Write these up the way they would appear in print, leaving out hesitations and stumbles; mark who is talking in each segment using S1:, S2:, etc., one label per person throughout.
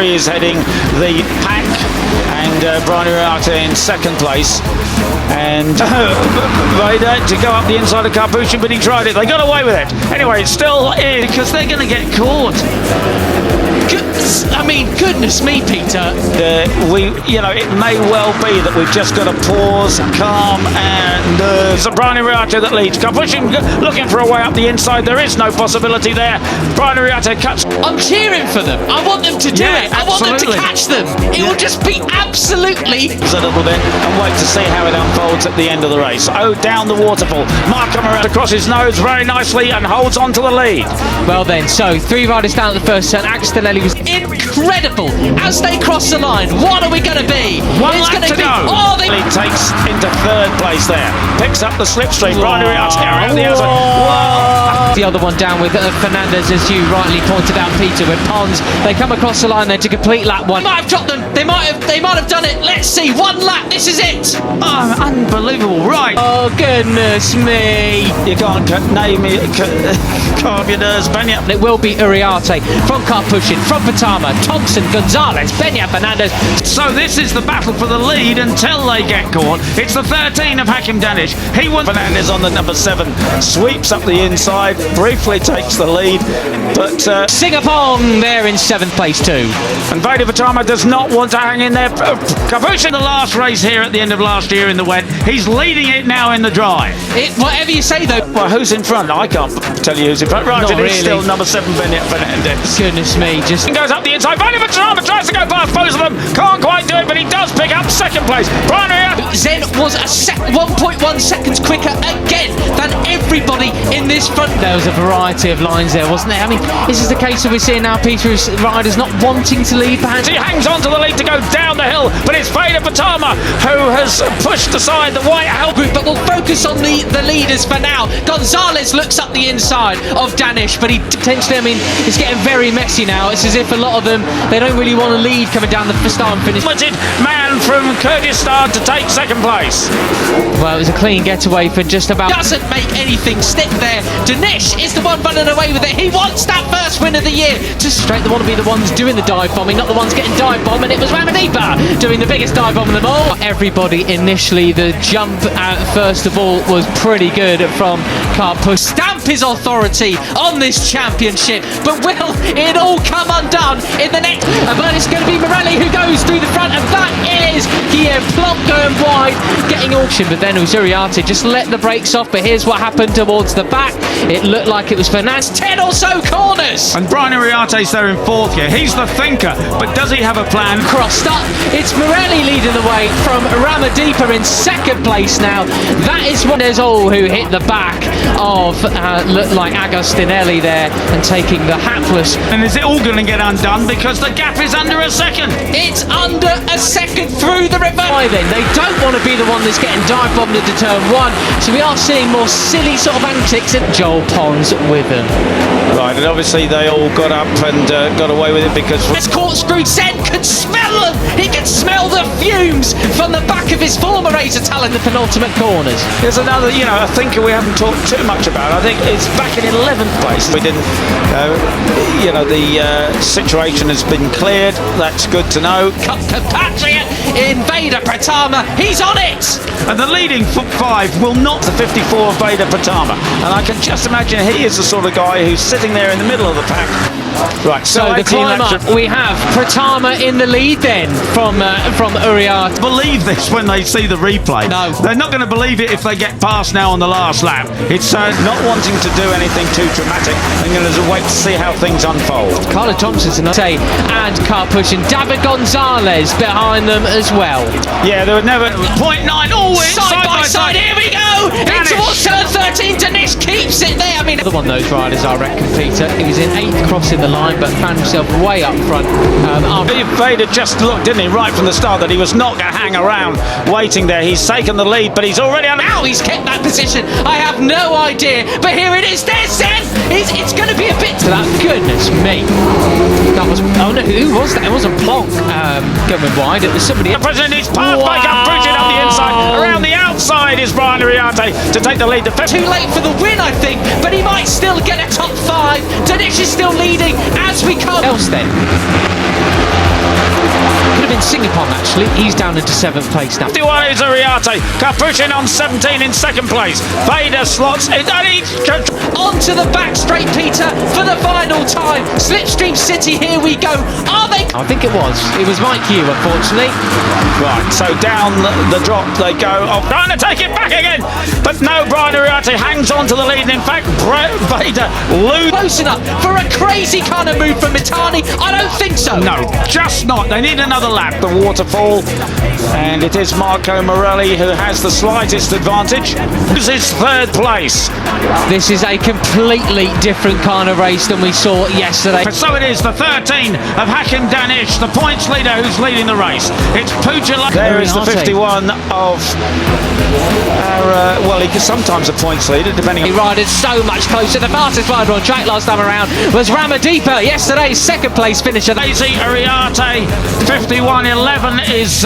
S1: He is heading the pack, and Brian Uriarte in second place. And Veda to go up the inside of Carpucci, but he tried it. They got away with it. Anyway, it still is, because they're going to get caught.
S2: I mean, goodness me, Peter.
S1: It may well be that we've just got to pause, calm, and it's Brian Uriarte that leads. Carpucci looking for a way up the inside. There is no possibility there. Brian Uriarte cuts.
S2: I'm cheering for them. I want them to do it. I want them to catch them. It will just be absolutely
S1: a little bit, and wait to see how it unfolds at the end of the race. Oh, down the waterfall. Marco Moreno across his nose very nicely and holds on to the lead.
S2: Well then, so 3 riders down at the first turn. Axtonelli was incredible as they cross the line. What are we going to be?
S1: One lap to go.
S2: Oh,
S1: he takes into third place there. Picks up the slipstream. Brian Uriarte around the outside. Whoa.
S2: The other one down with Fernandez, as you rightly pointed out, Peter, with Pons. They come across the line there to complete lap 1. They might have dropped them. They might have done it. Let's see. 1 lap. This is it.
S1: Oh, unbelievable. Right.
S2: Oh, goodness me.
S1: You can't name it. Calm your nerves, Benya.
S2: It will be Uriarte from Carpucci, from Pratama, Thompson, Gonzalez, Benya, Fernandez.
S1: So this is the battle for the lead until they get caught. It's the 13 of Hakim Danish. He won. Fernandez on the number 7. Sweeps up the inside. Briefly takes the lead. But
S2: Singapong there in 7th place too.
S1: And Veda Pratama does not want to hang in there. Carpucci in the last race here at the end of last year in the wet. He's leading it now in the dry.
S2: Whatever you say though.
S1: Well, who's in front? I can't tell you who's in front. Right,
S2: Not
S1: it is
S2: really.
S1: still number 7 Fernandez.
S2: Goodness me, just
S1: goes up the inside. Veda Pratama tries to go past both of them. Can't quite do it, but he does pick up 2nd place. Brian Uriarte.
S2: Zen was 1.1 seconds quicker again than everybody in this front. There was a variety of lines there, wasn't there? I mean, this is the case that we're seeing now, Peter, is riders not wanting to leave behind.
S1: He hangs on to the lead to go down the hill, but it's Veda Pratama who has pushed aside the white helmet group.
S2: But we'll focus on the leaders for now. Gonzalez looks up the inside of Danish, but he potentially, I mean, it's getting very messy now. It's as if a lot of them, they don't really want to lead coming down the start and finish.
S1: Man from Kyrgyzstan to take 2nd place.
S2: Well, it was a clean getaway for just about. Doesn't make anything stick there. Danish is the one running away with it. He wants that first win of the year. Just straight, they want to be the ones doing the dive bombing, not the ones getting dive bombed. And it was Ramadipa doing the biggest dive bomb of them all. Everybody initially, the jump first of all was pretty good from Carpucci. Stamp his authority on this championship, but will it all come undone in the next? But it's going to be Morelli who goes through the front, and that is Guillaume Plonk going wide, getting auction. But then it was Uriarte just let the brakes off. But here's what happened towards the back. It looked like it was Fernandez. 10 or so corners.
S1: And Brian Uriarte's there in 4th gear. He's the thinker, but does he have a plan?
S2: Crossed up. It's Morelli leading the way from Ramadipa in 2nd place now. That is what there's all who hit the back of looked like Agostinelli there and taking the hapless.
S1: And is it all going to get undone because the gap is under a 2nd?
S2: It's under a 2nd through the river. Why then? They don't want to be the one that's getting dive bombed into turn 1. So we are seeing more silly sort of antics. And Joel Pons with them.
S1: Right, and obviously they all got up and got away with it because
S2: this corkscrew Zen could smell them. He could smell the fumes from the back of his former race in the penultimate corners.
S1: There's another, a thinker we haven't talked too much about. I think it's back in 11th place. We didn't, the situation has been cleared. That's good to know.
S2: Compatriot in Veda Pratama. He's on it.
S1: And the leading 5 will not the 54 of Veda Pratama. And I can just imagine he is the sort of guy who's sitting there in the middle of the pack. Right,
S2: so the climb up, we have Pratama in the lead then from Uriarte.
S1: Believe this when they see the replay.
S2: No.
S1: They're not going to believe it if they get past now on the last lap. It's not wanting to do anything too dramatic. They're going to wait to see how things unfold.
S2: Carla Thompson's and Carpucci and David Gonzalez behind them as well.
S1: Yeah, there were never 0.9 always
S2: side by side. Here we go. Into towards turn 13. Danish keeps it there. I mean, another one of those riders, I reckon, Peter. He was in 8th crossing the line, but found himself way up front.
S1: Veda just looked, didn't he, right from the start, that he was not going to hang around waiting there. He's taken the lead, but he's already on.
S2: Now he's kept that position. I have no idea, but here it is. There's Zen. It's going to be a bit to that. Goodness me. That was, oh no, who was that? It wasn't Plonk going wide. It was somebody.
S1: The president is passed by Carpucci up the inside. Around the outside is Brian Uriarte to take the lead.
S2: Too late for the win, I think, but he might still get a top 5. Danish is still leading as we come. Else then. Singapore, actually, he's down into 7th place now.
S1: 51 is Uriarte. Capuchin on 17 in 2nd place. Veda slots in.
S2: Onto the back straight, Peter, for the final time. Slipstream City, here we go. Are they? I think it was. It was Mike Hugh, unfortunately.
S1: Right, so down the drop they go. Oh, trying to take it back again. But no, Brian Uriarte hangs on to the lead. And in fact, Veda loses.
S2: Close enough for a crazy kind of move from Mitani? I don't think so.
S1: No, just not. They need another lap. The waterfall. And it is Marco Morelli who has the slightest advantage. This is 3rd place.
S2: This is a completely different kind of race than we saw yesterday.
S1: So it is the 13 of Hakan Danish, the points leader who's leading the race. It's Pujala. There is the 51 of well, he is sometimes a points leader, depending on...
S2: He rided so much closer. The fastest rider on track last time around was Ramadeepa, yesterday's 2nd place finisher.
S1: Lazy Uriarte, 51, 11 is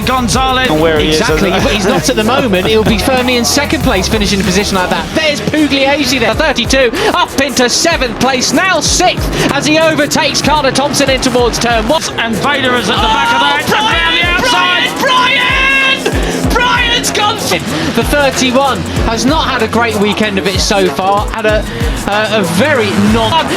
S1: Gonzalez. Where he
S2: exactly, but he's not at the moment. He'll be firmly in 2nd place, finishing in a position like that. There's Pugliese there, 32, up into 7th place, now 6th, as he overtakes Carter Thompson in towards turn 1.
S1: And Veda is at the back of that.
S2: Brian's gone. The 31 has not had a great weekend of it so far. Had a very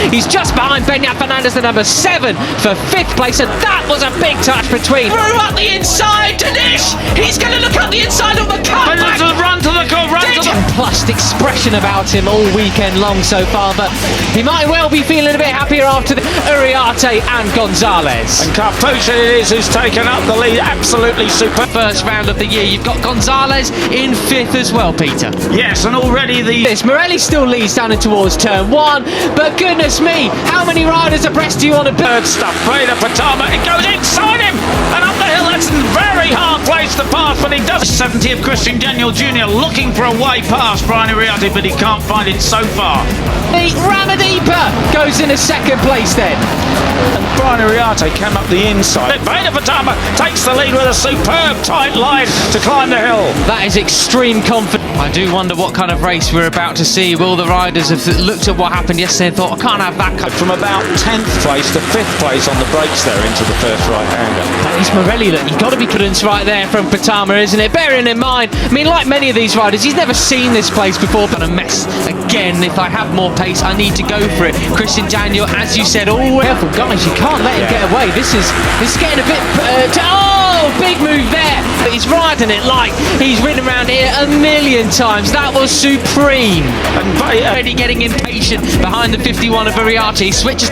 S2: He's just behind Beñat Fernandez, the number 7, for 5th place, and that was a big touch between. Through up the inside, Danish. He's going to look up the inside of the car.
S1: Run to the car, run to the...
S2: Plus expression about him all weekend long so far, but he might well be feeling a bit happier after the Uriarte and Gonzalez.
S1: And Capuchin it is who's taken up the lead. Absolutely super.
S2: First round of the year. You've got Gonzalez in 5th as well, Peter.
S1: Yes, and already
S2: Morelli still leads down in towards turn 1, but goodness me, how many riders abreast do you want to put?
S1: Third stuff, Ega Pratama, it goes inside him and up the hill. That's a very hard place to pass, but he does. 70 of Christian Daniel Jr. looking for a way past Brian Uriarte, but he can't find it so far.
S2: Ramadeepa goes in a 2nd place then.
S1: And Brian Uriarte came up the inside. Ega Pratama takes the lead with a superb tight line to climb the hill.
S2: That is extreme confidence. I do wonder what kind of race we're about to see. Will the riders have looked at what happened yesterday and thought, I can't have that.
S1: From about 10th place to 5th place on the brakes there into the first right-hander.
S2: That is Morelli, look, you've got to be confidence right there from Pratama, isn't it? Bearing in mind, I mean, like many of these riders, he's never seen this place before, but a mess again. If I have more pace, I need to go for it. Christian Daniel, as you said, careful, guys, you can't let him get away. This is getting a bit... big move there. But he's riding it like he's ridden around here a million times. That was supreme. And already getting impatient behind the 51 of Uriarte. He switches to